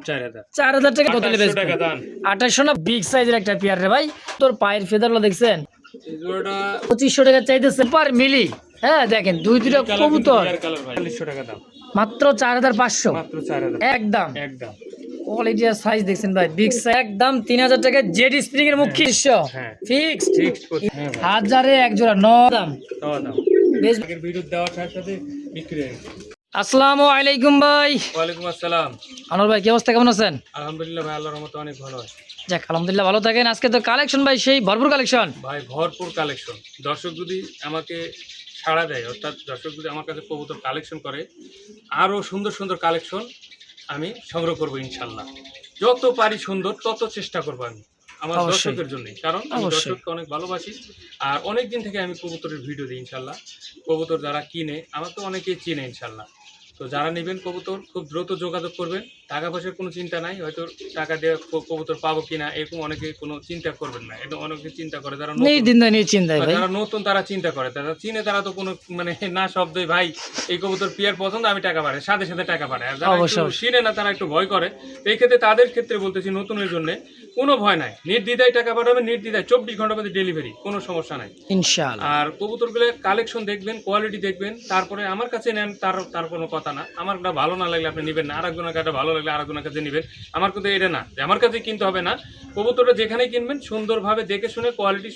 4000 টাকা বোতলে বেচবেন 2800 না বিগ সাইজের একটা পেয়ার রে ভাই তোর পায়ের ফেদারগুলো দেখছেন 2500 টাকা চাইতেছে পার মিলি হ্যাঁ দেখেন দুইটা কবুতর মাত্র 4500 একদম কোয়ালিটি আর সাইজ দেখছেন ভাই বিগ সাইজ একদম 3000 টাকা জেড স্প্রিং এর মুখ্য দৃশ্য ফিক্সড হাজারে এক জোড়া দাম বেশ ভিডিও দেওয়ার সাথে বিক্রি হয়। আসসালামু আলাইকুম ভাই। ওয়ালাইকুম আসসালাম। আনোয়ার ভাই কি অবস্থা, কেমন আছেন? আলহামদুলিল্লাহ ভাই, আল্লাহর রহমতে অনেক ভালো আছি। যাক আলহামদুলিল্লাহ ভালো থাকেন। আজকে তো কালেকশন ভাই সেই ভরপুর কালেকশন ভাই, ভরপুর কালেকশন। দর্শক যদি আমাকে সাড়া দেয়, অর্থাৎ দর্শক যদি আমার কাছে কবুতর কালেকশন করে, আরও সুন্দর সুন্দর কালেকশন আমি সংগ্রহ করবো ইনশাল্লাহ। যত পারি সুন্দর তত চেষ্টা করবো আমি আমার দর্শকের জন্যই, কারণ আমি দর্শককে অনেক ভালোবাসি। আর অনেক দিন থেকে আমি কবুতরের ভিডিও দিই ইনশাল্লাহ। কবুতর যারা কিনে আমার তো অনেকেই চিনে ইনশাল্লাহ। তো যারা নেবেন কবুতর খুব দ্রুত যোগাযোগ করবেন। টাকা পয়সার কোনো চিন্তা নাই, হয়তো টাকা দিয়ে কবুতর পাবো কিনা এরকম অনেকে কোনো চিন্তা করবেন না। একদম অনেকে চিন্তা করে যারা নতুন, তারা চিন্তা করে, তারা চিনে, তারা তো কোনো মানে না শব্দই ভাই এই কবুতর পিয়ার পছন্দ আমি টাকা পাঠাই, সাথে সাথে টাকা পাঠায়। আর যারা চিনে না তারা একটু ভয় করে। এই ক্ষেত্রে তাদের ক্ষেত্রে বলতেছি নতুনের জন্য কোনো ভয় নাই, নির্দ্বিধায় টাকা পাঠাবেন, নির্দ্বিধায় 24 ঘন্টার মধ্যে ডেলিভারি, কোনো সমস্যা নাই ইনশাআল্লাহ। আর কবুতরগুলো কালেকশন দেখবেন, কোয়ালিটি দেখবেন, তারপরে আমার কাছে নেন, তার কোনো কথা না। আমার একটা ভালো না লাগলে আপনি নেবেন না, আরেকজনের কাছে ভালো লাগলে আরেকজনের কাছে নেবেন। আমার কিন্তু এটা না যে আমার কাছে কিনতে হবে না। কবুতরটা যেখানেই কিনবেন সুন্দরভাবে দেখে শুনে, কোয়ালিটি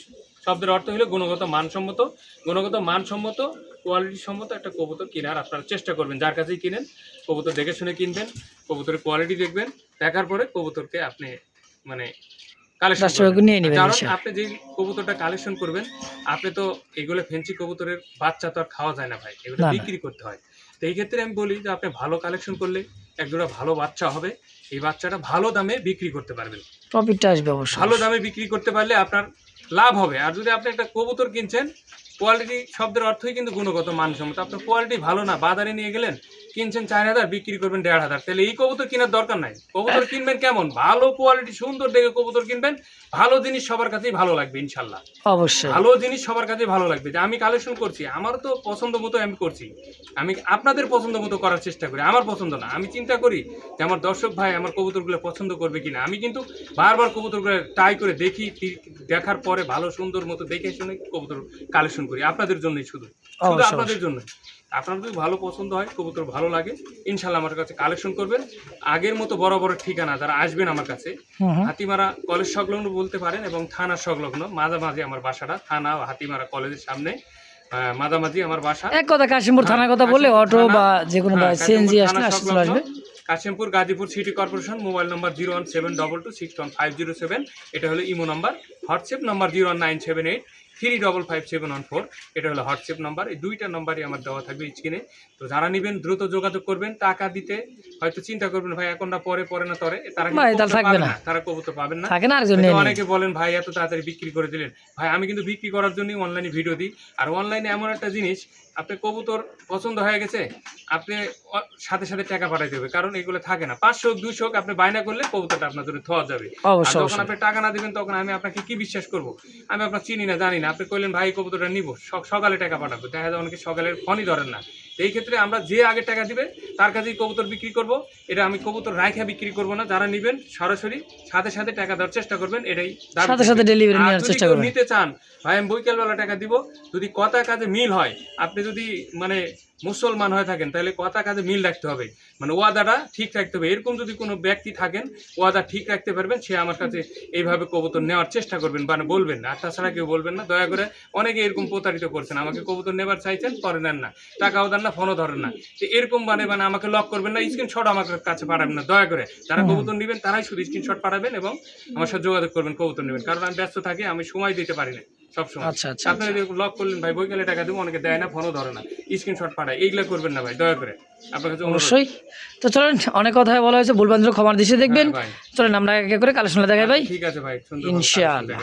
শব্দের অর্থ হলো গুণগত মানসম্মত কোয়ালিটি সম্মত একটা কবুতর কেনার আপনারা চেষ্টা করবেন। যার কাছেই কিনেন কবুতর দেখে শুনে কিনবেন, কবুতরের কোয়ালিটি দেখবেন, দেখার পরে কবুতরকে আপনি মানে আপনি যে কবুতরটা কালেকশন করবেন, আপনি তো এগুলো ফেন্সি কবুতরের বাচ্চা তো আর খাওয়া যায় না ভাই, এগুলো বিক্রি করতে হয়। তো এই ক্ষেত্রে আমি বলি যে আপনি ভালো কালেকশন করলে একজোড়া ভালো বাচ্চা হবে, এই বাচ্চাটা ভালো দামে বিক্রি করতে পারবেন, প্রফিটটা আসবে অবশ্যই। ভালো দামে বিক্রি করতে পারলে আপনার লাভ হবে। আর যদি আপনি একটা কবুতর কিনছেন, কোয়ালিটি শব্দের অর্থই কিন্তু গুণগত মানসম্মত। আপনার কোয়ালিটি ভালো না, বাজারে নিয়ে গেলেন, কিনছেন 4000, বিক্রি করবেন 1500, তাহলে এই কবুতর কেনার দরকার নাই। কবুতর কিনবেন কেমন, ভালো কোয়ালিটি সুন্দর দেখে কবুতর কিনবেন। ভালো জিনিস সবার কাছেই ভালো লাগবে ইনশাল্লাহ, অবশ্যই ভালো জিনিস সবার কাছেই ভালো লাগবে। যে আমি কালেকশন করছি, আমার তো পছন্দ মতো আমি করছি, আমি আপনাদের পছন্দ মতো করার চেষ্টা করি। আমার পছন্দ না, আমি চিন্তা করি যে আমার দর্শক ভাই আমার কবুতরগুলো পছন্দ করবে কিনা। আমি কিন্তু বারবার কবুতরগুলো ট্রাই করে দেখি, দেখার পরে ভালো সুন্দর মতো দেখে শুনে কবুতর কালেকশন করি আপনাদের জন্যই, শুধু আপনাদের জন্য। আপনার যদি ভালো পছন্দ হয়, কবুতর ভালো লাগে, ইনশাল্লাহ আমার কাছে কালেকশন করবেন। আগের মতো বড় বড় ঠিকানা যারা আসবেন আমার কাছে, হাতিমারা কলেজ সংলগ্ন বলতে পারেন, এবং থানা সংলগ্ন মাঝামাঝি আমার বাসাটা, থানা হাতিমারা কলেজের সামনে মাঝামাঝি আমার বাসা। এক কথা কাশিমপুর থানার কথা বললে অটো বা যে কোনো সিএনজি আসবে। Kashimpur Gazipur city corporation. Mobile নম্বর 01722615007, এটা হলো ইমো নাম্বার। হোয়াটসঅ্যাপ নাম্বার 01978355714, এটা হলো হোয়াটসঅ্যাপ নাম্বার। এই দুইটা নাম্বারই আমার দেওয়া থাকবে স্ক্রিনে। তো যারা নেবেন দ্রুত যোগাযোগ করবেন। টাকা দিতে হয়তো চিন্তা করবেন ভাই এখন না পরে না তরে, তারা কবুতর পাবেন না। অনেকে বলেন ভাই এত তাড়াতাড়ি বিক্রি করে দিলেন। ভাই আমি কিন্তু বিক্রি করার জন্যই অনলাইনে ভিডিও দিই। আর অনলাইনে এমন একটা জিনিস, আপনি কবুতর পছন্দ হয়ে গেছে, আপনি সাথে সাথে টাকা পাঠাইতে হবে, কারণ এগুলো থাকে না। 500 200 আপনি বায়না করলে কবুতরটা আপনার জন্য থোয়া যাবে। যখন আপনি টাকা না দিবেন তখন আমি আপনাকে কি বিশ্বাস করবো? আমি আপনার চিনি না, জানি না। আপনি কইলেন ভাই কবুতরটা নিব, সকালে টাকা পাঠাবো, দেখা যায় অনেকে সকালের ফোনই ধরেন না। এই ক্ষেত্রে আমরা যে আগে টাকা দিবে তার কাছেই কবুতর বিক্রি করব। এটা আমি কবুতর রাইখা বিক্রি করব না। যারা নেবেন সরাসরি সাথে সাথে টাকা দেওয়ার চেষ্টা করবেন, এটাই সাথে সাথে ডেলিভারি নেওয়ার চেষ্টা করবেন। নিতে চান ভাই আমি বৈকালবেলা টাকা দিব, যদি কথা কাজে মিল হয়, আপনি যদি মানে মুসলমান হয়ে থাকেন তাহলে কথা কাজে মিল রাখতে হবে, মানে ওয়াদাটা ঠিক রাখতে হবে। এরকম যদি কোনো ব্যক্তি থাকেন ওয়াদা ঠিক রাখতে পারবেন, সে আমার কাছে এইভাবে কবুতর নেওয়ার চেষ্টা করবেন, মানে বলবেন না। আর তাছাড়া কেউ বলবেন না, দয়া করে। অনেকে এরকম প্রতারিত করছেন, আমাকে কবুতর নেবার চাইছেন, পরে নেন না, টাকাও দেন না, ফোনও ধরেন না। তো এরকম মানে আমাকে লক করবেন না, স্ক্রিনশট আমার কাছে পাঠাবেন না, দয়া করে। যারা কবুতর নেবেন তারাই শুধু স্ক্রিনশট পাঠাবেন এবং আমার সাথে যোগাযোগ করবেন কবুতর নেবেন, কারণ আমি ব্যস্ত থাকি, আমি সময় দিতে পারি না সবসময়। আপনি লক করলেন ভাই বৈকালে টাকা দেবো, অনেকে দেয় না, ফোনও ধরে না, স্ক্রিনশট পাঠায়, এইগুলো করবেন না ভাই, দয়া করে আপনার কাছে অবশ্যই। তো চলেন, অনেক কথা বলা হয়েছে, ভুলভ্রান্তি ক্ষমার দৃষ্টি দেখবেন। চলেন আমরা একে করে কালেকশন দেখাই ভাই। ঠিক আছে ভাই, ইনশাআল্লাহ।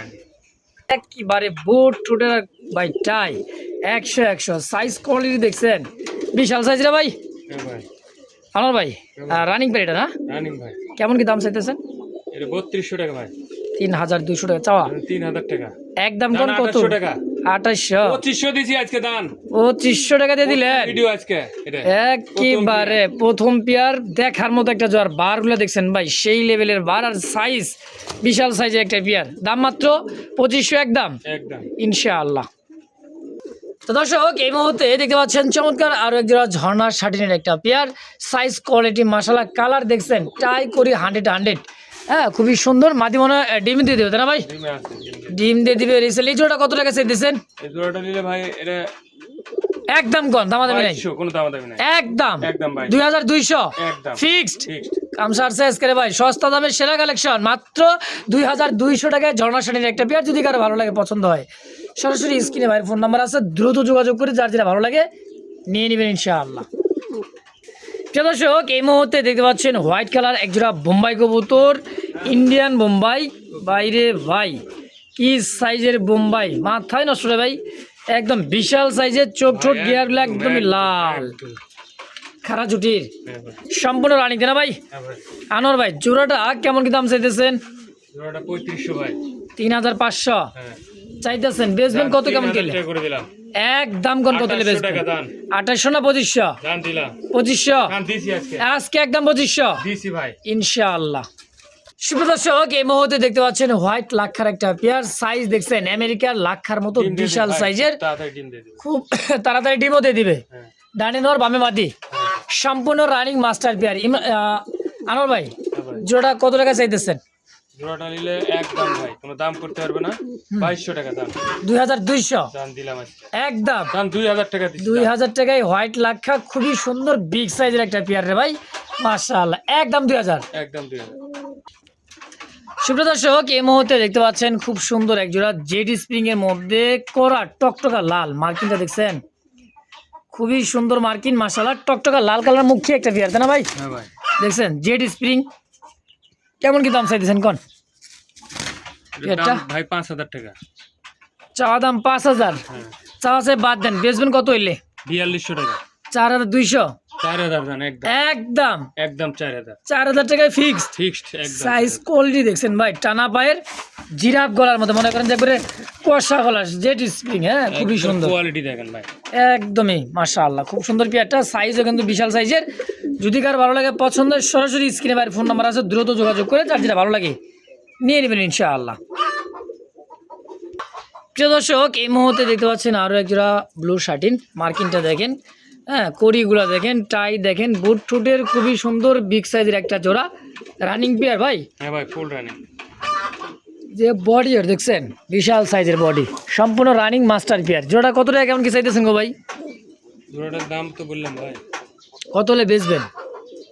একেবারে বোট টুটের ভাই টাই 100 সাইজ কোয়ালিটি দেখছেন, বিশাল সাইজ রে ভাই। আমার ভাই রানিং পেয়ার এটা না? রানিং ভাই। কেমন কি দাম চাইতেছেন? এটা 3200 টাকা ভাই। 3200 টাকা চাওয়া? 3000 টাকা একদম কোন কত টাকা? 2800 2500 দিছি আজকে দান 2500 টাকা দিয়ে দিলেন ভিডিও আজকে এটা একেবারে প্রথম পেয়ার দেখার মতো একটা জোয়ার। বারগুলো দেখছেন ভাই সেই লেভেলের বার, আর সাইজ বিশাল সাইজের একটা পেয়ার। দাম মাত্র 2500 একদম একদম ইনশাআল্লাহ। তো দর্শক এই মুহূর্তে দেখতে পাচ্ছেন চমৎকার আরো এক জোড়া ঝর্ণা শাটিনের একটা পেয়ার। সাইজ কোয়ালিটি মাশাআল্লাহ, কালার দেখছেন টাই করি 100 হ্যাঁ, খুবই সুন্দর। মাদি মনে হয় ডিম দিয়ে দিবে তাই না ভাই? ডিম দিয়ে দিবে। রিসেল এই জোড়াটা কত টাকা চাইতেছেন? এই জোড়াটা নিলে ভাই এটা একদম কোন দামাদামি নাই, কোনো দামাদামি নাই, একদম একদম ভাই 2200 একদম ফিক্সড। কামসার সাইজ করে ভাই সস্তা দামের সেরা কালেকশন মাত্র 2200 টাকায় ঝর্ণা শাটিনের একটা পেয়ার। যদি কারো ভালো লাগে পছন্দ হয় সরাসরি স্ক্রিনে ভাইয়ের ফোন নাম্বার আছে, দ্রুত যোগাযোগ করে যার যেটা ভালো লাগে নিয়ে নেবেন ইনশাআল্লাহ। প্রিয় দর্শক এই মুহূর্তে দেখতে পাচ্ছেন হোয়াইট কালার একজোড়া বোম্বাই কবুতর, ইন্ডিয়ান বোম্বাই। বাইরে ভাই কি সাইজের বোম্বাই, মাথায় নষ্ট রে ভাই, একদম বিশাল সাইজের। চোখ ঠোঁট গিয়ারগুলো একদমই লাল, খারা জুটির সম্পূর্ণ রানিং না ভাই? আনোয়ার ভাই জোড়াটা কেমন কি দাম চাইতেছেন? জোড়াটা 3500 ভাই, 3500 চাইতেছেন। বেচবেন কত কেমন কেলে? একদম কোন কত লে বেচবেন? 2800 না 2500? 2500 আজকে একদম 2500 দিছি ভাই ইনশাআল্লাহ। শুভ দর্শক এই মুহূর্তে দেখতে পাচ্ছেন হোয়াইট লাক্ষার একটা পেয়ার। সাইজ দেখছেন আমেরিকার লাক্ষার মতো বিশাল সাইজের, খুব তাড়াতাড়ি ডিমও দিয়ে দিবে। ডানে নর বামে মাদি, সম্পূর্ণ রানিং মাস্টার পেয়ার। আনোয়ার ভাই জোড়া কত টাকা চাইতেছেন? জোড়াটা নিলে একদম ভাই কোনো দাম করতে পারবে না, 2200 টাকা দাম। 2200 দাম দিলাম একদম। দাম 2000 টাকা দিছি। 2000 টাকায় হোয়াইট লাক্ষা, খুবই সুন্দর বিগ সাইজের একটা পেয়ার রে ভাই, মাশাআল্লাহ একদম 2000 একদম 2000। সুপ্রিয় দর্শক এই মুহূর্তে দেখতে পাচ্ছেন খুব সুন্দর এক জোড়া জেড স্প্রিং এর মধ্যে করা টকটকা লাল মার্কিনটা দেখছেন, খুবই সুন্দর মার্কিন মাশাআল্লাহ, টকটকা লাল কালার মুখী একটা পেয়ার তাই না ভাই? হ্যাঁ ভাই দেখছেন জেড স্প্রিং। কেমন কি দাম চাইতেছেন কোন এটা? ভাই 5000 টাকা চাওয়া দাম 5000। চাওয়া চাই বাদ দেন, বেচবেন কত হইলে? 4200 টাকা। 4200 4000 দাম একদম একদম 4000 4000 টাকায় ফিক্সড। ফিক্সড একদম। সাইজ কোয়ালিটি দেখছেন ভাই, টানা পায়ের জিরাফ গলার মতো, মনে করেন যে একবারে কষা গলা জেড স্প্রিং। হ্যাঁ খুবই সুন্দর কোয়ালিটি দেখেন ভাই, একদমই মাশাআল্লাহ খুব সুন্দর পেয়ারটা। সাইজও কিন্তু বিশাল সাইজের। যদি কার ভালো লাগে পছন্দ সরাসরি স্ক্রিনে ভাইয়ের ফোন নাম্বার আছে, দ্রুত যোগাযোগ করে যার যেটা ভালো লাগে নিয়ে নেবেন ইনশাআল্লাহ। প্রিয় দর্শক এই মুহূর্তে দেখতে পাচ্ছেন আরও এক জোড়া ব্লু শার্টিন। মার্কিনটা দেখেন, হ্যাঁ কড়িগুলো দেখেন, টাই দেখেন, বুট টুটের খুবই সুন্দর বিগ সাইজের একটা জোড়া রানিং পেয়ার ভাই। হ্যাঁ ভাই ফুল রানিং। যে বডি আর দেখছেন বিশাল সাইজের বডি, সম্পূর্ণ রানিং মাস্টার পেয়ার। জোড়া কত টাকা কেমন কি চাইতেছেন গো ভাই? জোড়াটার দাম তো বললাম ভাই, কত হলে বেচবেন?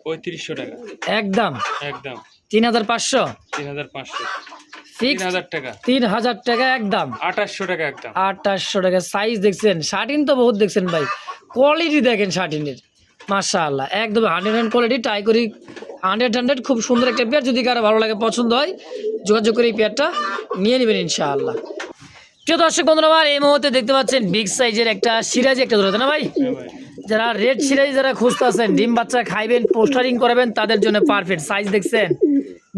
3500 টাকা একদম একদম। 3500 3500 ফিক্স। 3000 টাকা 3000 টাকা একদম। 2800 টাকা একদম। 2800 টাকা। সাইজ দেখছেন, শার্টিন তো বহুত দেখছেন ভাই, কোয়ালিটি দেখেন শার্টিনের মাশাআল্লাহ একদম 100 কোয়ালিটি। ট্রাই করি 100 খুব সুন্দর একটা পেয়ার। যদি কারো ভালো লাগে পছন্দ হয় যোগাযোগ করে এই পেয়ারটা নিয়ে নেবেন ইনশাআল্লাহ। প্রিয় দর্শক বন্ধুরা আমার এই মুহূর্তে দেখতে পাচ্ছেন বিগ সাইজের একটা সিরাজি একটা ধরে না ভাই? হ্যাঁ ভাই যারা রেড সিরাজি যারা খুঁজতে আছেন, ডিম বাচ্চা খাইবেন, পোস্টারিং করাবেন, তাদের জন্য পারফেক্ট। সাইজ দেখছেন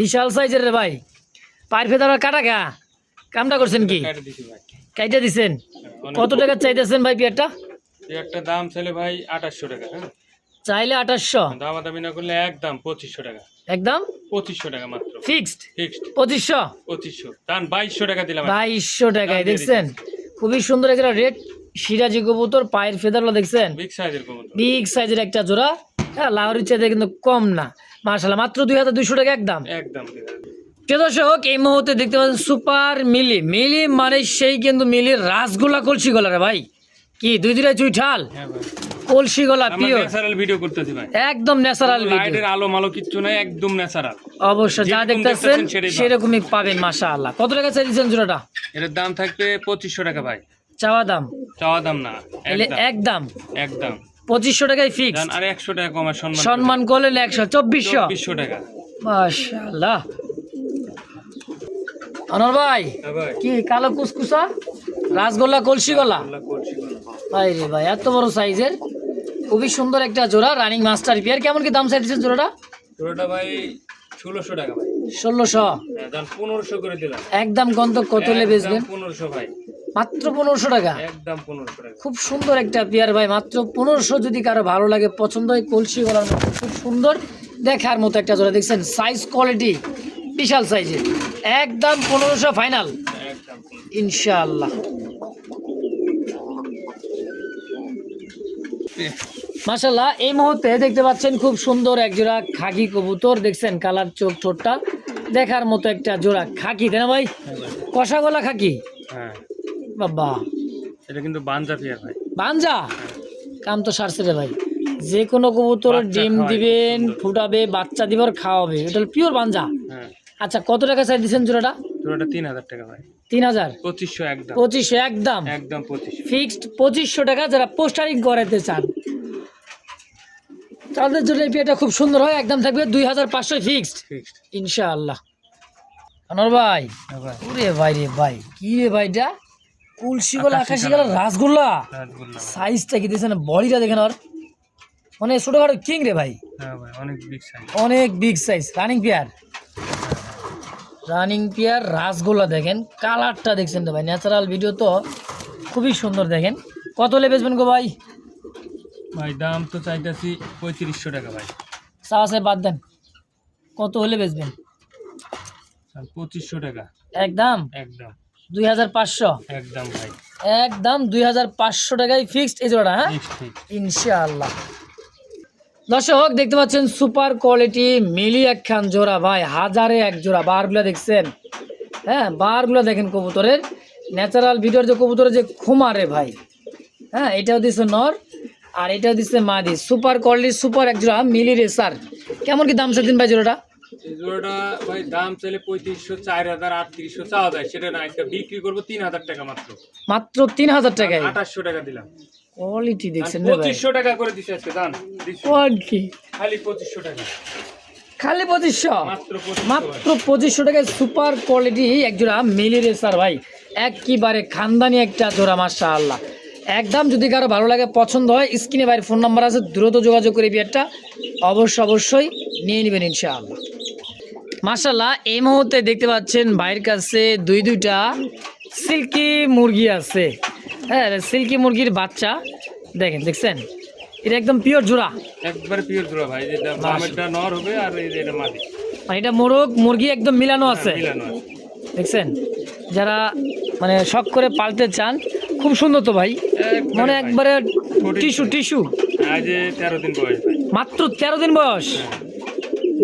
বিশাল সাইজের রে ভাই। পায়ের ফেদার কাটা গা কামটা করছেন কি কাটে দিছি ভাই, কাইটা দিছেন? কত টাকা চাইতেছেন ভাই পেয়ারটা? একটা দাম চাইলে ভাই 2800 টাকা। হ্যাঁ চাইলে 2800, দামাদামি না করলে একদম 2500 টাকা। একদম 2500 টাকা মাত্র ফিক্সড। ফিক্সড 2500 দাম 2200 টাকা দিলাম। 2200 টাকায় দেখছেন খুবই সুন্দর একটা রেড সিরাজি কবুতর। পায়ের ফেদারগুলো দেখছেন বিগ সাইজের কবুতর, বিগ সাইজের একটা জোড়া। হ্যাঁ লাহোরের চাইতে কিন্তু কম না মাশাআল্লাহ, মাত্র 2200 টাকা একদম একদম। প্রিয় দর্শক এই মুহূর্তে দেখতে পাচ্ছেন সুপার মিলি। মিলি মানে সেই কিন্তু মিলির রাসগোল্লা কলসি গলা রে ভাই, কি দুই দুইটা চুইঠাল হ্যাঁ ভাই কলসি গলা পিওর ন্যাচারাল ভিডিও করতেছি ভাই, একদম ন্যাচারাল ভিডিও। লাইটের আলো মালো কিচ্ছু নাই, একদম ন্যাচারাল। অবশ্যই যা দেখতেছেন সেরকমই পাবেন মাশাআল্লাহ। কত টাকা চাইছেন জোড়াটা? এর দাম থাকবে 2500 টাকা ভাই। চাওয়া দাম? চাওয়া দাম না একদম একদম 2500 টাকায় ফিক্স। আর 100 টাকা কমার সম্মান করলেন 2400 টাকা মাশাআল্লাহ। আনোয়ার ভাই হ্যাঁ ভাই কি কালো কুসকুসা রাসগোল্লা কলসি গলা ভাই রে ভাই, এত বড় সাইজের খুবই সুন্দর একটা জোড়া রানিং মাস্টার পেয়ার। কেমন কি দাম চাইছেন জোড়াটা? জোড়াটা ভাই 1600 টাকা ভাই। 1600 দাম 1500 করে দিলাম একদম। কত হলে বেচবেন? 1500 ভাই মাত্র 1500 টাকা, একদম 1500 টাকা। খুব সুন্দর একটা পেয়ার ভাই, মাত্র 1500। যদি কারো ভালো লাগে, পছন্দ হয়, কলসি গলার মতো খুব সুন্দর দেখার মতো একটা জোড়া দেখছেন, সাইজ কোয়ালিটি বিশাল সাইজের, একদম 1500 ফাইনাল একদম ইনশাআল্লাহ। মাশাআল্লাহ, এই মুহূর্তে দেখতে পাচ্ছেন খুব সুন্দর এক জোড়া খাকি কবুতর দেখছেন, কালার চোখ ঠোঁটটা দেখার মতো একটা জোড়া খাকি, তাই না ভাই? কষা গলা খাকি। হ্যাঁ বাবা, এটা কিন্তু বানজা পেয়ার ভাই। বানজা কাম তো সারছে রে ভাই, যে কোনো কবুতর ডিম দিবেন, ফুটাবে, বাচ্চা দিবে আর খাওয়াবে, এটা হলো পিওর বানজা। হ্যাঁ আচ্ছা, কত টাকা চাই দিচ্ছেন জোড়াটা? জোড়াটা 3000 টাকা ভাই। 3000, 2500 একদম, 2500 একদম, একদম 2500 ফিক্সড 2500 টাকা। যারা পোস্টারিং করাতে চান তাদের জন্য এই পেয়ারটা খুব সুন্দর হয়, একদম থাকবে 2500 ফিক্সড ফিক্সড। ইনশাআল্লাহ। আনোয়ার ভাই, ভাই ওরে ভাই রে ভাই, কি রে ভাইটা, কুলসি গলা আকাশি গলা রাসগোল্লা, রাজগোল্লা। সাইজটা কি দেখছেন, বডিটা দেখেন আর, মানে ছোটখাটো কিং রে ভাই, হ্যাঁ ভাই অনেক বিগ সাইজ, অনেক big size. Running pair, running pair rasgulla দেখেন, কালারটা দেখছেন তো ভাই, ন্যাচারাল ভিডিও তো খুবই সুন্দর। দেখেন কত হলে বেচবেন গো ভাই? ভাই দাম তো চাইতেছি 3500 টাকা ভাই। চাওয়া চাই বাদ দেন, কত হলে বেচবেন? 2500 টাকা একদম একদম 2500, একদম ভাই, একদম 2500 টাকায় ফিক্সড এই জোড়া। হ্যাঁ ঠিক। ইনশাআল্লাহ। দর্শক দেখতে পাচ্ছেন সুপার কোয়ালিটি মিলি একখান জোড়া ভাই, হাজারে এক জোড়া। বারগুলো দেখছেন, হ্যাঁ বারগুলো দেখেন কবুতরের, ন্যাচারাল ভিডিওর যে কবুতরের যে খুমারে ভাই, হ্যাঁ এটাও দিচ্ছে নর আর এটাও দিচ্ছে মাদি, সুপার কোয়ালিটি সুপার এক জোড়া মিলি রেসার। কেমন কি দাম চাচ্ছেন ভাই জোড়াটা? এই জোড়াটা ভাই দাম চাইলে 3500, 4000, 3800 চাওয়া যায়, সেটা না, একটা বিক্রি করবো 3000 টাকা মাত্র। মাত্র 3000 টাকায় 2800 টাকা দিলাম। কোয়ালিটি দেখছেন রে ভাই, 2500 টাকা করে দিছি আজকে দাম, কোয়ালিটি খালি 2500 টাকা, খালি 2500, মাত্র 2500 মাত্র 2500 টাকায় সুপার কোয়ালিটি এক জোড়া মিলি রেসার ভাই, একেবারে খানদানি একটা জোড়া মাশাআল্লাহ। একদম যদি কারো ভালো লাগে, পছন্দ হয়, স্ক্রিনে বাইরে ফোন নাম্বার আছে, দ্রুত যোগাযোগ করে বিয়ারটা অবশ্যই নিয়ে নেবেন ইনশাআল্লাহ। মাশাআল্লাহ, এই মুহূর্তে দেখতে পাচ্ছেন ভাইয়ের কাছে দুইটা সিল্কি মুরগি আছে, হ্যাঁ সিল্কি মুরগির বাচ্চা দেখছেন, এটা একদম পিওর জোড়া, একবারে পিওর জোড়া ভাই, যেটা বামেরটা নর হবে আর এটা মাদি, মানে এটা মোরগ মুরগি একদম মিলানো আছে, মিলানো আছে। দেখছেন, যারা মানে শখ করে পালতে চান, খুব সুন্দর তো ভাই, মানে একবারে টিস্যু। আজ 13 দিন বয়স ভাই, মাত্র 13 দিন বয়স,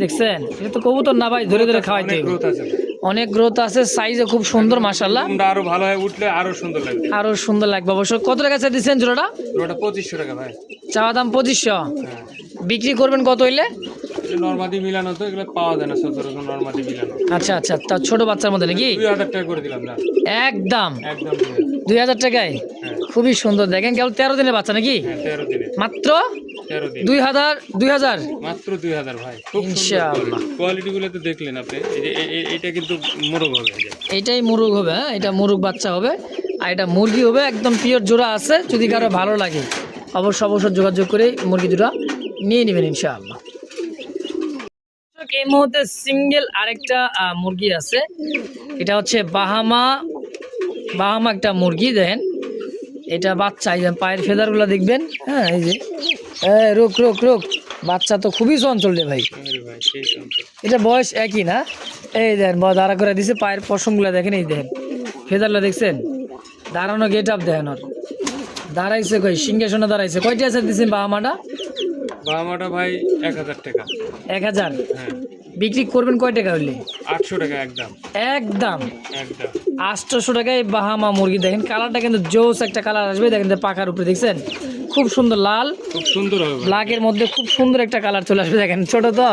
দেখছেন, এটা তো কবুতর না ভাই, ধরে ধরে খাওয়াইতে হবে। গ্রোথ আছে, অনেক গ্রোথ আছে, সাইজও খুব সুন্দর মাশাআল্লাহ, তোমরা আরো ভালো হয় উঠলে আরো সুন্দর লাগবে, আরো সুন্দর লাগবে অবশ্যই। কত টাকা চা দিচ্ছেন জোড়াটা? জোড়াটা 2500 টাকা ভাই। চাওয়া দাম 2500, হ্যাঁ বিক্রি করবেন কত হইলে? নরমাদি মিলানো তো, এগুলো পাওয়া যায় না সচরাচর নরমাদি মিলানো। আচ্ছা, তা ছোট বাচ্চার মধ্যে নাকি? 2000 টাকা করে দিলাম না, একদম একদম 2000 টাকায়, হ্যাঁ খুবই সুন্দর। দেখেন কেবল 13 দিনের বাচ্চা নাকি? হ্যাঁ 13 দিনে, মাত্র 13 দিন, 2000 মাত্র 2000 ভাই। খুব ইনশাআল্লাহ। কোয়ালিটি গুলো তো দেখলেন আপনি, এই যে এইটা কিন্তু মোরগ হবে, এই যে এটাই মুরগ হবে, হ্যাঁ এটা মুরগ বাচ্চা হবে, আর এটা মুরগি হবে, একদম পিওর জোড়া আছে। যদি কারো ভালো লাগে অবশ্যই যোগাযোগ করে মুরগি জোড়া নিয়ে নেবেন ইনশাআল্লাহ। এই মুহূর্তে সিঙ্গেল আরেকটা মুরগি আছে, এটা হচ্ছে বাহামা একটা মুরগি। দেখেন এটা বাচ্চা, এই যে পায়ের ফেদারগুলো দেখবেন, হ্যাঁ এই যে রোক বাচ্চা তো খুবই চঞ্চল রে ভাই, আরে ভাই সেই চমৎকার। এটা বয়স একই না, এই দেখেন দাঁড়া করে দিছে, পায়ের পশমগুলো দেখেন, এই দেখেন ফেদারগুলো দেখছেন, দাঁড়ানো গেট আপ দেখেন, ওর দাঁড়াইছে কই সিংহাসনে দাঁড়াইছে। কয়টা আছে দিচ্ছেন বাহামাটা? বাহামাটা ভাই 1000 টাকা। 1000 হ্যাঁ বিক্রি করবেন কয় টাকা হইলে? 800 টাকা একদম, একদম একদম 800 টাকায় বাহামা মুরগি। দেখেন কালারটা কিন্তু জোস একটা কালার আসবে, দেখেন পাখার উপরে দেখছেন, খুব সুন্দর লাল, খুব সুন্দর হবে ভাই। ব্ল্যাকের মধ্যে খুব সুন্দর একটা কালার চলে আসবে। দেখেন ছোট তো,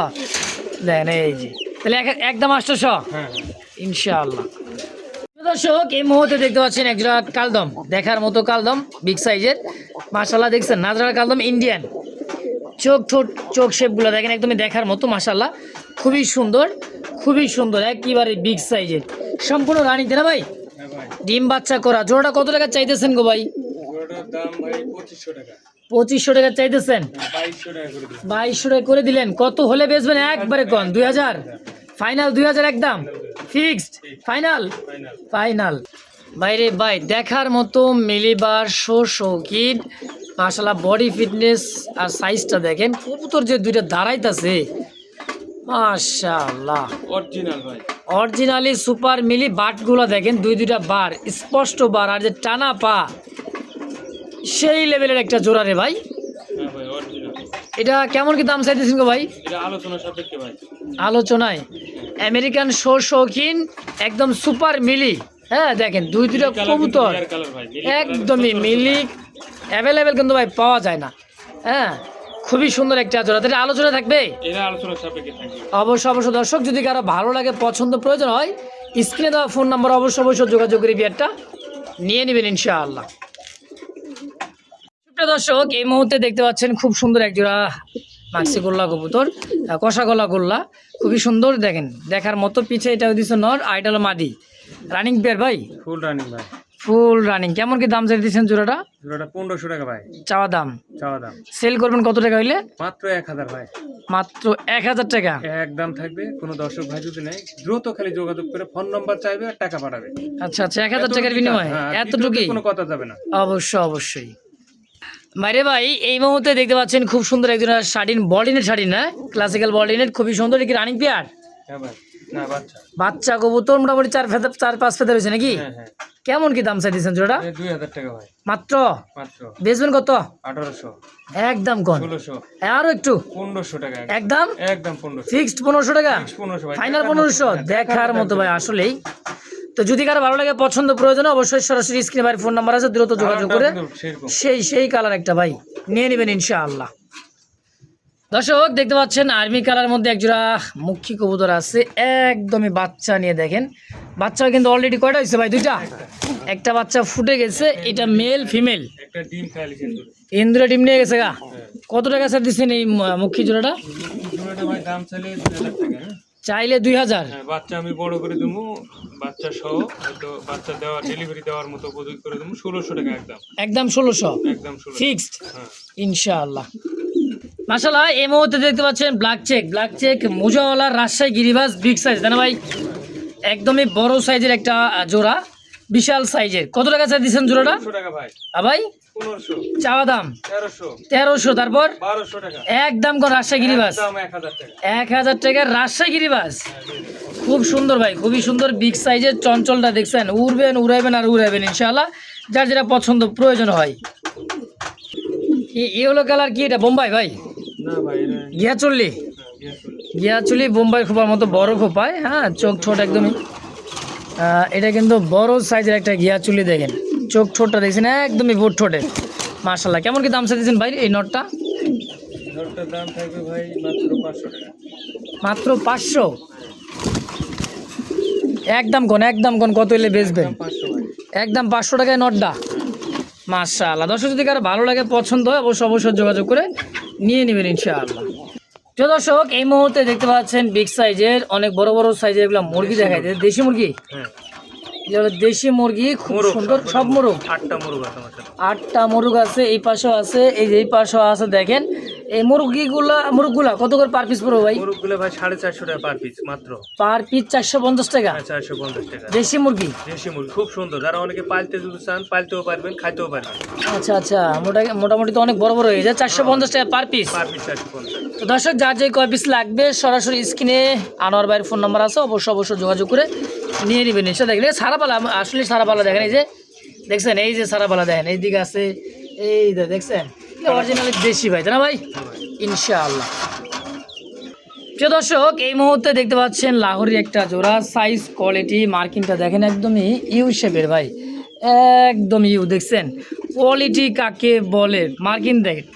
দেখেন এই যে, তাহলে একদম 800 হ্যাঁ ইনশাআল্লাহ। দর্শক এই মুহূর্তে দেখতে পাচ্ছেন একজোড়া কালদম, দেখার মতো কালদম, বিগ সাইজের মাশাআল্লাহ। দেখছেন নাজরা কালদম ইন্ডিয়ান, চোখ শেপগুলো দেখেন একদমই দেখার মতো মাশাআল্লাহ, খুবই সুন্দর একেবারে বিগ সাইজের, সম্পূর্ণ রানিং না ভাই? হ্যাঁ ভাই, ডিম বাচ্চা করা। জোড়াটা কত টাকা চাইতেছেন গো ভাই? জোড়াটার দাম ভাই 2500 টাকা। 2500 টাকা চাইতেছেন, 2200 টাকা করে দিন। 2200 টাকা করে দিলেন। কত হলে বেচবেন? একবারে কন 2000 ফাইনাল, 2000 একদম ফিক্সড ফাইনাল। বাইরে ভাই দেখার মতো মিলিবার শৌখিন মাশাআল্লাহ বডি ফিটনেস আর সাইজটা দেখেন কবুতর যে দুইটা দাঁড়াইতাছে মাশাআল্লাহ অরিজিনাল ভাই অরিজিনালি সুপার মিলি বাটগুলো দেখেন দুইটা বার স্পষ্ট বার আর যে টানা পা সেই লেভেলের একটা জোড়া রে ভাই। হ্যাঁ ভাই অরিজিনাল। এটা কেমন কি দাম চাইতেছেন গো ভাই? এটা আলোচনা সাপেক্ষে ভাই। আলোচনায় আমেরিকান শৌখিন একদম সুপার মিলি। হ্যাঁ দেখেন দুইটা কবুতর একদমই মিলি অ্যাভেলেবেল কিন্তু ভাই পাওয়া যায় না। হ্যাঁ খুবই সুন্দর একটা জোড়া। তাহলে আলোচনা থাকবে? এটা আলোচনা সাপেক্ষে থাকবে। অবশ্যই দর্শক যদি কারো ভালো লাগে পছন্দ প্রয়োজন হয় স্ক্রিনে দেওয়া ফোন নাম্বার অবশ্যই যোগাযোগ করে বিয়ারটা নিয়ে নেবেন ইনশাআল্লাহ। দর্শক এই মুহূর্তে দেখতে পাচ্ছেন খুব সুন্দর এক জোড়া মাক্সি গোল্লা কবুতর, কষা গলা গোল্লা, খুবই সুন্দর দেখেন দেখার মতো। পিছে এটা দিচ্ছে নর আর এটা হলো মাদি। রানিং পেয়ার ভাই? ফুল রানিং ভাই। Full running. কেমন কি দাম চাই দিচ্ছেন জোড়াটা? জোড়াটা 1500 টাকা ভাই। চাওয়া দাম? চাওয়া দাম। সেল করবেন কত টাকা হইলে? মাত্র 1000 ভাই। মাত্র 1000 টাকা একদম থাকবে। কোনো দর্শক ভাই যদি নেয় দ্রুত খালি যোগাযোগ করে ফোন নাম্বার চাইবে আর টাকা পাঠাবে। আচ্ছা 1000 টাকার বিনিময়ে এতটুকুই? কোনো কথা যাবে না। অবশ্যই মাইরে ভাই এই মুহূর্তে দেখতে পাচ্ছেন খুব সুন্দর একজন শাড়িন বডিনেট শাড়িন, না ক্লাসিক্যাল বডিনেট, খুবই সুন্দর। কি রানিং পেয়ার? হ্যাঁ ভাই। না বাচ্চা। বাচ্চা কবুতর মোটামুটি 4-5 ফেদার হয়েছে নাকি? হ্যাঁ হ্যাঁ। কেমন কি দাম চাই দিচ্ছেন জোড়া? 2000 টাকা ভাই। মাত্র? মাত্র। বেচবেন কত? 1800। একদম কোন? 1600। আরো একটু? 1500 টাকা। একদম? একদম 1500। ফিক্সড 1500 টাকা? 1500 ভাই। ফাইনাল 1500? দেখার মতো ভাই আসলেই। তো যদি কারো ভালো লাগে পছন্দ প্রয়োজন অবশ্যই সরাসরি স্ক্রিনে ভাই ফোন নাম্বার আছে, দ্রুত যোগাযোগ করে সেই কালার একটা ভাই নিয়ে নেবেন ইনশাআল্লাহ। দর্শক দেখতে পাচ্ছেন আর্মি কালার মধ্যে একজোড়া মুখী কবুতর আছে, একদমই বাচ্চা নিয়ে দেখেন। বাচ্চা কিন্তু অলরেডি কয়টা হয়েছে ভাই? দুইটা। একটা বাচ্চা ফুটে গেছে, এটা মেল ফিমেল। একটা ডিম খালি ইন্দুরা ডিম নিয়ে গেছে গা। কত টাকা স্যার দিচ্ছেন এই মুখী জোড়াটা? জোড়াটা ভাই দাম চাইলে 2000 টাকা। চাইলে 2000? হ্যাঁ, বাচ্চা আমি বড় করে দেবো, বাচ্চা সহ হয়তো বাচ্চা দেওয়া ডেলিভারি দেওয়ার মতো উপযোগ করে দেবো 1600 টাকা। একদম 1600 একদম 1600 ফিক্সড হ্যাঁ ইনশাআল্লাহ। মাশাআল্লাহ এই মুহূর্তে দেখতে পাচ্ছেন ব্ল্যাক চেক মোজাওয়ালা রাজশাহী গিরিবাজ বিগ সাইজ, তাই না ভাই? একদমই বড় সাইজের একটা জোড়া, বিশাল সাইজের। কত টাকা চাই দিচ্ছেন জোড়াটা? 1500 টাকা ভাই। ভাই 1500। চাওয়া দাম? 1300। তারপর 1200 টাকা। একদম কোন? রাজশাহী গিরিবাজ? একদম 1000 টাকা। 1000 টাকার রাজশাহী গিরিবাজ। খুব সুন্দর ভাই, খুবই সুন্দর বিগ সাইজের। চঞ্চলটা দেখছেন, উড়াইবেন ইনশাআল্লাহ, যার যেটা পছন্দ প্রয়োজন হয়। ইয়েলো কালার কি এটা? বোম্বাই ভাই? না ভাই এটা গিয়াচুলি বোম্বাই খোপার মতো বড় খোপায়। হ্যাঁ চোখ ঠোঁট একদমই এটা কিন্তু বড় সাইজের একটা গিয়াচুলি দেখেন। চোখ ঠোঁটটা দেখছেন একদমই ভোট ঠোঁটে মাশাআল্লাহ। কেমন কি দাম চাইছেন ভাই এই নটটা? নটটার দাম থাকবে ভাই মাত্র 500 টাকা। মাত্র 500? একদম কোন কত হলে বেচবেন? 500 ভাই। একদম 500 টাকায় নটটা। মাশাআল্লাহ। দর্শক যদি কারো ভালো লাগে পছন্দ হয় অবশ্যই যোগাযোগ করে নিয়ে নেবেন ইনশাআল্লাহ। তো দর্শক এই মুহূর্তে দেখতে পাচ্ছেন বিগ সাইজের অনেক বড় সাইজের এগুলো মুরগি দেখায়, দেশি মুরগি। হ্যাঁ দেশি মুরগি খুব সুন্দর। সব মোরগ? 8টা মোরগ আছে আমার কাছে। 8টা মোরগ আছে, এই পাশেও আছে, এই পাশেও আছে। দেখেন এই মুরগগুলা কত করে পার পিস পড়বে ভাই? মুরগগুলো ভাই 450 টাকা পার পিস মাত্র। পার পিস 450 টাকা? 450 টাকা। দেশি মুরগি খুব সুন্দর, যারা অনেকে পালতে যদি চান পালতেও পারবেন, খাইতেও পারবেন। আচ্ছা মোটামুটি তো অনেক বড় হয়ে যায়। 450 টাকা পার পিস? 450। তো দর্শক যার যে কয় পিস লাগবে সরাসরি স্ক্রিনে আনোয়ার ভাইয়ের ফোন নাম্বার আছে, অবশ্যই যোগাযোগ করে নিয়ে নেবেন। এসে দেখেন সারাপালা, আসলে সারাপালা দেখেন, এই যে দেখছেন, এই যে সারাপালা দেখেন, এইদিকে আছে, এই দেখছেন অরিজিনালি দেশি ভাই, তাই না ভাই? ইনশাআল্লাহ। প্রিয় দর্শক এই মুহূর্তে দেখতে পাচ্ছেন লাহোরি একটা জোড়া, সাইজ কোয়ালিটি মার্কিংটা দেখেন একদমই ইউ শেপের ভাই, একদম ইউ। দেখছেন কোয়ালিটি কাকে বলে, মার্কিন দেখেন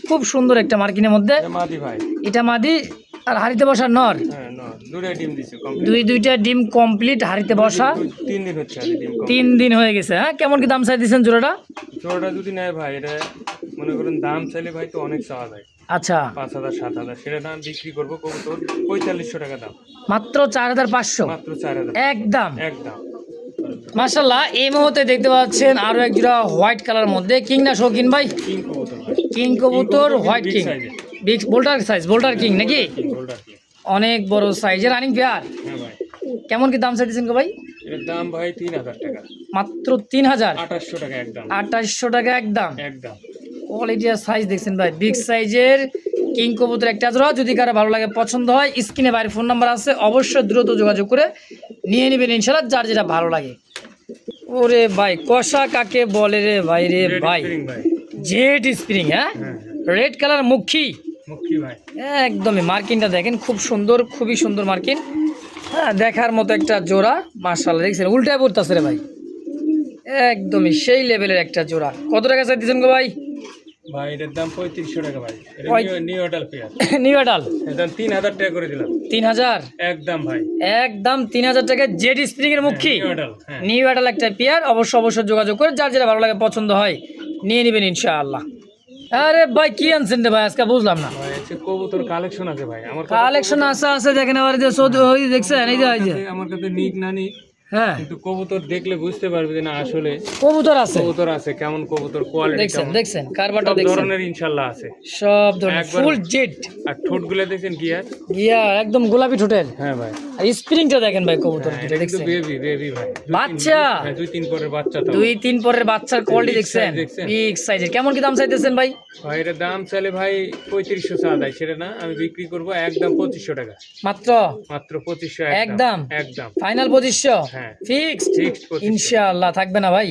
খুব সুন্দর একটা মার্কিনের মধ্যে। এটা মাদি আর হাড়িতে বসার নর? দুইটা ডিম কমপ্লিট, হাড়িতে বসা 3 দিন হয়ে গেছে। হ্যাঁ কেমন কি দাম চাই দিচ্ছেন জোড়াটা? জোড়াটা যদি নেয় ভাই, এটা মনে করেন দাম চাইলে ভাই তো অনেক চাওয়া যায়। আচ্ছা 5000 7000, সেটা দাম বিক্রি করবো কবুতর 4500 টাকা দাম। মাত্র 4500? মাত্র 4000 একদম। মাশাআল্লাহ এই মুহূর্তে দেখতে পাচ্ছেন আরো এক জোড়া হোয়াইট কালার মধ্যে। কিং না শৌখিন ভাই? কিং কবুতর, হোয়াইট কিং, বিগ বোল্টার কিং নাকি? অনেক বড় সাইজের রানিং পেয়ার। হ্যাঁ ভাই। কেমন কি দাম চাইছেন গো ভাই? এর দাম ভাই 3000 টাকা। মাত্র 3000, 2800 টাকা একদম, 2800 টাকা একদম। একদম। কোয়ালিটি আর সাইজ দেখছেন ভাই, বিগ সাইজের কিং কবুতর একটা জোড়া। যদি কারো ভালো লাগে পছন্দ হয়, স্ক্রিনে বাইরে ফোন নাম্বার আছে, অবশ্যই দ্রুত যোগাযোগ করে নিয়ে নেবেন ইনশাআল্লাহ, যার যেটা ভালো লাগে। ওরে ভাই কষা কাকে বলে রে ভাই, রে ভাই জেড স্প্রিং, হ্যাঁ রেড কালার মুখী ভাই, একদমই। মার্কিনটা দেখেন খুব সুন্দর, খুবই সুন্দর মার্কিন, হ্যাঁ দেখার মতো একটা জোড়া। মাশাআল্লাহ দেখছেন উল্টায় পড়তেছে রে ভাই, একদমই সেই লেভেলের একটা জোড়া। কত টাকা চাইতেছেন গো ভাই? ভাই এটার দাম 3500 টাকা ভাই, new adult pair, new adult, একদম 3000 টাকা করে দিলাম। 3000 একদম ভাই, একদম 3000 টাকা জেড স্প্রিং এর মুখী নিউ অ্যাডাল একটা পেয়ার। অবশ্যই যোগাযোগ করে যার যেটা ভালো লাগে পছন্দ হয় নিয়ে নেবেন ইনশাআল্লাহ। আরে ভাই কি আনছেন রে ভাই আজকে, বুঝলাম না। ভাই আছে কবুতর কালেকশন আছে ভাই, আমার কালেকশন আছে দেখেন, আবার যে সৌদি দেখছেন এই যে আমার কাছে নিক না নিক, হ্যাঁ কিন্তু কবুতর দেখলে বুঝতে পারবে যে না আসলে কবুতর আছে, কবুতর আছে, কেমন কবুতর কোয়ালিটি দেখছেন কারবারটা সব দেখছেন, ধরনের ইনশাআল্লাহ আছে, সব ধরনের ফুল জেড। আর ঠোঁটগুলো দেখেন গিয়ার একদম গোলাপি ঠোঁটের, হ্যাঁ ভাই। আর স্প্রিংটা দেখেন ভাই কবুতর দুটো দেখছেন, বেবি ভাই, বাচ্চা 2-3 পরের বাচ্চা, 2-3 পরের বাচ্চার কোয়ালিটি দেখছেন, বিগ সাইজের। কেমন কি দাম চাইতেছেন ভাই? ভাই এর দাম চাইলে ভাই 3500 চা দেয়, সেটা না আমি বিক্রি করব একদম 2500 টাকা, মাত্র 2500 একদম ফাইনাল 2500, হ্যাঁ ফিক্সড 2500 ইনশাআল্লাহ, থাকবে না ভাই।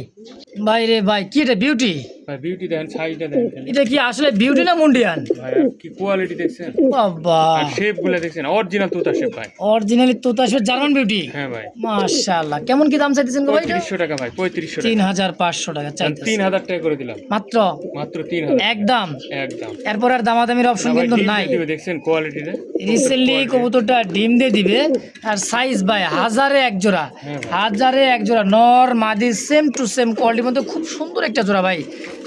ভাই রে ভাই কি এটা বিউটি? ভাই বিউটি দেখেন, সাইজটা দেখেন, এটা কি আসলে বিউটি না মুন্ডিয়ান? ভাই কি কোয়ালিটি দেখছেন, বাবা আর শেপগুলো দেখেন, অরিজিনাল তোতা শেপ ভাই, অরিজিনালি তোতা শেপ জার্মান বিউটি, হ্যাঁ ভাই মাশাআল্লাহ। কেমন কি দাম চাইতেছেন গো ভাই? 3500 টাকা ভাই, 3500 টাকা, 3500 টাকা চাইতেছেন, 3000 টাকা করে দিলাম, মাত্র 3000 একদম। একদম। এরপর আর দামাদামির অপশন কিন্তু নাই, দেখছেন কোয়ালিটিটা, রিসেন্টলি কবুতরটা ডিম দিয়ে দিবে। আর সাইজ ভাই হাজারে এক জোড়া, হাজারে এক জোড়া, নর মাদি সেম টু সেম কোয়ালিটির মধ্যে খুব সুন্দর একটা জোড়া ভাই,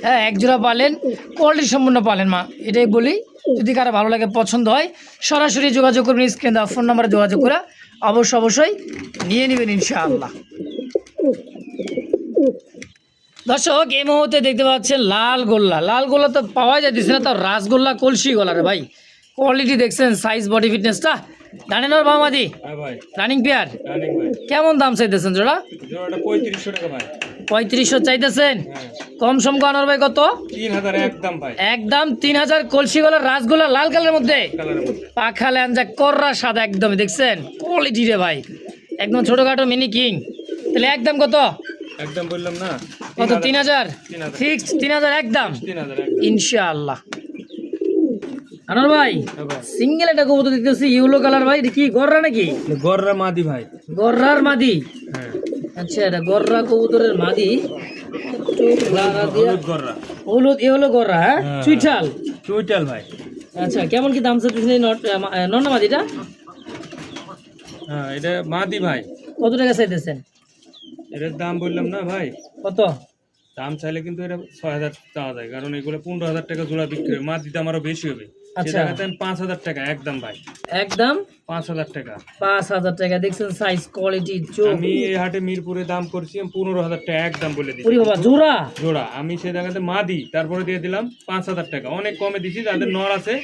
হ্যাঁ এক জোড়া পালেন, কোয়ালিটি সম্পূর্ণ পালেন মা, এটাই বলি। যদি কারো ভালো লাগে পছন্দ হয় সরাসরি যোগাযোগ করবেন, স্ক্রিনে দেওয়া ফোন নাম্বারে যোগাযোগ করে অবশ্যই নিয়ে নেবেন ইনশাআল্লাহ। দর্শক এই মুহূর্তে দেখতে পাচ্ছেন লাল গোল্লা তো পাওয়া যাইতেছে না, তো রাসগোল্লা কলসি গলা রে ভাই, কোয়ালিটি দেখছেন, সাইজ বডি ফিটনেসটা, জানেন ওর বামাদি রানিং পেয়ার। কেমন দাম চাইতেছেন জোড়া? 3500 টাকা ভাই, 3500 চাইতেছেন, কম সম আনোর ভাই কত? 3000 একদম ভাই, একদম 3000 কলসি গলা রাসগোল্লা লাল কালারের মধ্যে, পাখা ল্যাঞ্জা কররা সাদা একদমই দেখছেন কোয়ালিটি রে ভাই, একদম ছোটখাটো মিনি কিং। তাহলে একদম কত? একদম বললাম না কত? 3000 ফিক্সড, 3000 একদম ইনশাআল্লাহ। আনোর ভাই সিঙ্গেল একটা কবুতর দেখতেছি ইয়েলো কালার ভাই, এটা কি গররা নাকি? গররা মাদি ভাই, গররার মাদি, হ্যাঁ আচ্ছা এটা গররা কবুতরের মাদি, হলুদ এ হলো গররা, হ্যাঁ চুইটাল ভাই। আচ্ছা কেমন কি দাম চাইতেছেন এই নর না মাদিটা? হ্যাঁ এটা মাদি ভাই। কত টাকা চাইতেছেন? এটার দাম বললাম না ভাই, কত দাম চাইলে কিন্তু এটা 6000 চাওয়া যায়, কারণ এগুলো 15000 টাকা জোড়া বিক্রি হবে, মাদি দাম আরো বেশি হবে। আচ্ছা 5000 টাকা একদম ভাই, একদম 5000 টাকা, 5000 টাকা। দেখছেন সাইজ কোয়ালিটি, আমি এই হাটে মিরপুরে দাম করছি 15000 টাকা একদম বলে দিচ্ছি। ওরে বাবা জোড়া জোড়া আমি সেই জায়গাতে মাদি তারপরে দিয়ে দিলাম 5000 টাকা, অনেক কমে দিছি। যাদের নর আছে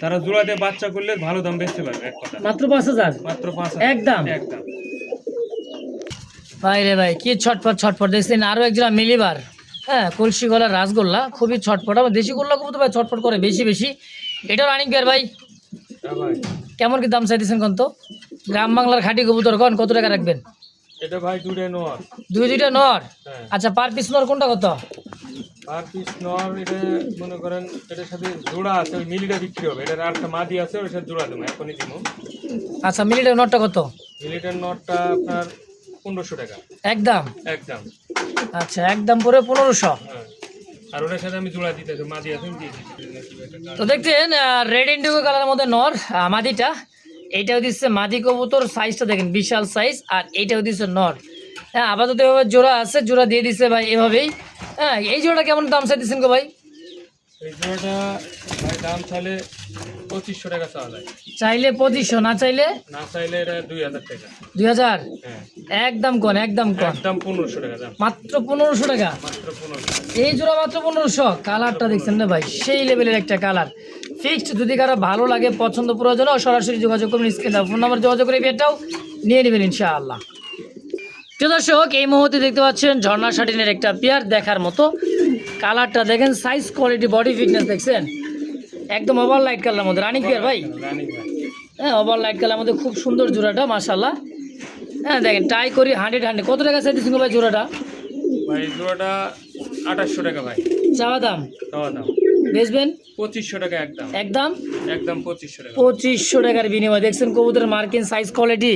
তারা জোড়া দিয়ে বাচ্চা করলে ভালো দাম বেচতে পারবে, এক কথা মাত্র 5000, মাত্র 5000 একদম একদম। ভাই রে ভাই কি ছটফট দেখছেন, আরো এক জোড়া মিলিবার, হ্যাঁ কলসি গলা রাসগোল্লা, খুবই ছটফট। আমার দেশি গোল্লা কবুতর ভাই ছটফট করে বেশি। এটা রানিং পেয়ার ভাই, কেমন কি দাম চাইতেছেন কোন? তো গ্রাম বাংলার খাঁটি কবুতর কোন, কত টাকা রাখবেন? এটা ভাই দুইটা নর, আচ্ছা পার পিস নর কোনটা কত? পার পিস নর এটা মনে করেন এটার সাথে জোড়া আছে, ওই মিলিটা বিক্রি হবে, এটার আরেকটা মাদি আছে ওর সাথে জোড়া দেবো এখনই দিব। আচ্ছা মিলিটার নরটা কত? মিলিটার নরটা আপনার 1500 টাকা একদম। আচ্ছা একদম পুরো 1500, আর ওটার সাথে আমি জোড়া দিতে মাদি আছে দিয়ে দিচ্ছি। তো দেখছেন রেড ইন্ডিগো কালারের মধ্যে নর মাদিটা, এইটাও দিচ্ছে মাদি কবুতর, সাইজটা দেখেন বিশাল সাইজ, আর এইটাও দিচ্ছে নর। হ্যাঁ আপাতত এভাবে জোড়া আছে, জোড়া দিয়ে দিচ্ছে ভাই এভাবেই। হ্যাঁ এই জোড়াটা কেমন দাম চাইতেছেন গো ভাই? এই জোড়াটা ভাই দাম চাইলে 2500 টাকা চাওয়া যায়, চাইলে 2500, না চাইলে এটা 2000 টাকা। 2000 হ্যাঁ একদম কোন, একদম 1500 টাকা দাম, মাত্র 1500 টাকা মাত্র 1500। এই জোড়া মাত্র 1500। কালারটা দেখছেন না ভাই, সেই লেভেলের একটা কালার, ফিক্সড। যদি কারো ভালো লাগে পছন্দ প্রয়োজন সরাসরি যোগাযোগ করবেন, স্ক্রিনে ফোন নাম্বার যোগাযোগ করে এটাও নিয়ে নেবেন ইনশাআল্লাহ। প্রিয় দর্শক এই মুহূর্তে দেখতে পাচ্ছেন ঝর্ণা শাটিনের একটা পেয়ার দেখার মতো। কালারটা দেখেন, সাইজ, কোয়ালিটি, বডি ফিটনেস দেখছেন, একদম ওভার লাইট কালার মধ্যে রানিং পেয়ার ভাই। হ্যাঁ, ওভার লাইট কালার মধ্যে খুব সুন্দর জোড়াটা মাশাআল্লাহ। হ্যাঁ দেখেন, টাই করি 100 কত টাকা চাইতেছেন ভাই জোড়াটা? ভাই জোড়াটা 2800 টাকা ভাই চাওয়া দাম। বেচবেন 2500 টাকা একদম। একদম 2500 টাকা। 2500 টাকার বিনিময় দেখছেন কবুতরের মার্কিং, সাইজ, কোয়ালিটি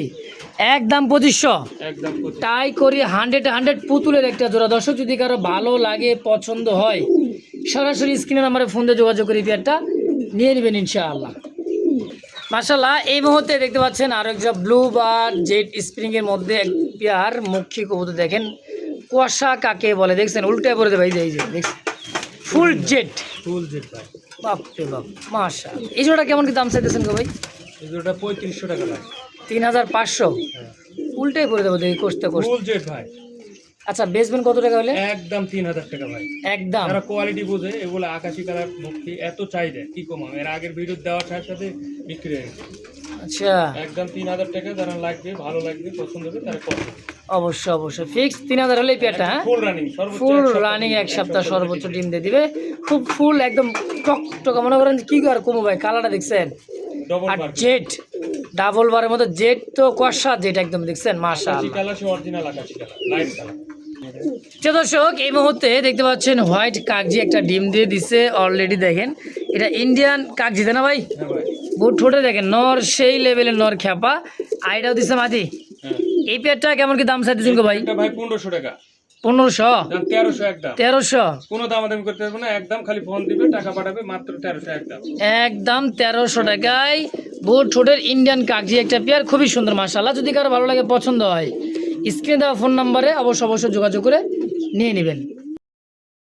একদম 2500। একদম 2500। টাই করি 100 পুতুলের একটা জোড়া। দর্শক যদি কারো ভালো লাগে, পছন্দ হয়, সরাসরি স্ক্রিনে নাম্বারে ফোন দিয়ে যোগাযোগ করে পেয়ারটা নিয়ে নেবেন ইনশাআল্লাহ। মাশাআল্লাহ এই মুহূর্তে দেখতে পাচ্ছেন আরো একটা ব্লু বার জেড স্প্রিং এর মধ্যে এক পেয়ার মুখী কবুতর। দেখেন কুয়াশা কাকে বলে দেখছেন, উল্টায় পড়ে দেবে। এই যে দেখছেন ফুল জেড ভাই। বাপ রে বাপ মাশাআল্লাহ। এই জোড়াটা কেমন কি দাম চাইতেছেন গো ভাই? এই জোড়াটা 3500 টাকা ভাই। 3500। উল্টায় পড়ে দেবো দেখি কষ্ট কষ্ট। ফুল জেড ভাই। আচ্ছা বেচবেন কত টাকা হলে? একদম 3000 টাকা ভাই। একদম। যারা কোয়ালিটি বোঝে, এগুলো আকাশি কালার মুক্তি এত চাহিদা কি কম, এর আগের ভিডিও দেওয়ার সাথে সাথে বিক্রি হয়ে গেছে। আচ্ছা একদম 3000 টাকা। যারা লাগবে, ভালো লাগবে, পছন্দ হবে তারা করবে। অবশ্যই অবশ্যই ফিক্স 3000 হলে পেয়ারটা। হ্যাঁ ফুল রানিং, সর্বোচ্চ ফুল রানিং, এক সপ্তাহ সর্বোচ্চ ডিম দিয়ে দিবে। খুব ফুল একদম টকটকা, মনে করেন কি আর কমো ভাই। কালারটা দেখছেন, ডবল আর বার জেড ডাবল বারের মতো জেড, তো কুয়াশা জেড একদম দেখছেন মাশাআল্লাহ। কালার সে অরিজিনাল আকাশি কালার, লাইট কালার। দর্শক এই মুহূর্তে দেখতে পাচ্ছেন হোয়াইট কাগজি একটা ডিম দিয়ে দিছে অলরেডি। দেখেন এটা ইন্ডিয়ান কাগজি তাই না ভাই? হ্যাঁ ভাই। বুট ঠোঁটে দেখেন নর, সেই লেভেলের নর খ্যাপা। আইটাও দিছে মাদি। হ্যাঁ। এই পেয়ারটা কেমন কি দাম চাইতেছেন গো ভাই? এটা ভাই 1500 টাকা। 1500? দাম 1300 একদম। 1300? কোনো দামাদামি করতে হবে না, একদম খালি ফোন দিবে, টাকা পাঠাবে, মাত্র 1300 একদম। একদম 1300 টাকায় বুট ঠোঁটের ইন্ডিয়ান কাগজি একটা পেয়ার, খুবই সুন্দর মাশাআল্লাহ। যদি কারো ভালো লাগে, পছন্দ হয়, স্ক্রিনে দেওয়া ফোন নাম্বারে অবশ্যই যোগাযোগ করে নিয়ে নেবেন।